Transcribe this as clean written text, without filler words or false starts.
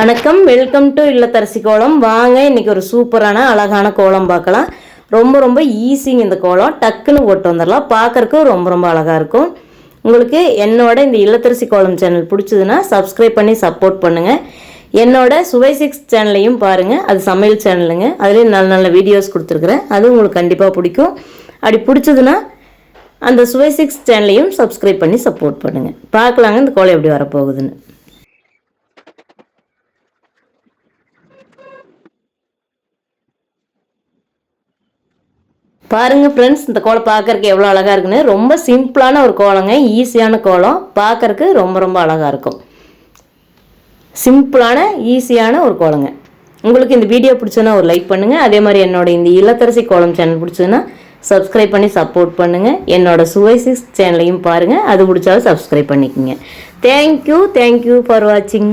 வணக்கம், welcome to இல்லத்தரசி கோலம். வாங்க இன்னைக்கு ஒரு சூப்பரான அழகான கோலம் பார்க்கலாம். ரொம்ப ஈஸிங்க இந்த கோலம். டக்குன்னு போட்டு வந்துடலாம். பார்க்கறதுக்கு ரொம்ப அழகாக இருக்கும். உங்களுக்கு என்னோட இந்த இல்லத்தரசி கோலம் சேனல் பிடிச்சதுன்னா சப்ஸ்கிரைப் பண்ணி சப்போர்ட் பண்ணுங்கள். என்னோட சுவை 6 சேனலையும் பாருங்கள். அது சமையல் சேனலுங்க. அதுலேயும் நல்ல வீடியோஸ் கொடுத்துருக்குறேன். அது உங்களுக்கு கண்டிப்பாக பிடிக்கும். அப்படி பிடிச்சதுன்னா அந்த சுவை 6 சேனலையும் சப்ஸ்கிரைப் பண்ணி சப்போர்ட் பண்ணுங்கள். பார்க்கலாங்க இந்த கோலம் எப்படி வரப்போகுதுன்னு. பாருங்க ஃப்ரெண்ட்ஸ், இந்த கோலம் பார்க்கறதுக்கு எவ்வளோ அழகாக இருக்குன்னு. ரொம்ப சிம்பிளான ஒரு கோலங்க, ஈஸியான கோலம். பார்க்கறதுக்கு ரொம்ப அழகாக இருக்கும். சிம்பிளான ஈஸியான ஒரு கோலங்க. உங்களுக்கு இந்த வீடியோ பிடிச்சதுன்னா ஒரு லைக் பண்ணுங்கள். அதே மாதிரி என்னோட இந்த இல்லத்தரசி கோலம் சேனல் பிடிச்சதுன்னா சப்ஸ்கிரைப் பண்ணி சப்போர்ட் பண்ணுங்கள். என்னோட சுவை 6 சேனலையும் பாருங்கள். அது பிடிச்சாலும் சப்ஸ்கிரைப் பண்ணிக்கோங்க. தேங்க்யூ ஃபார் வாட்சிங்.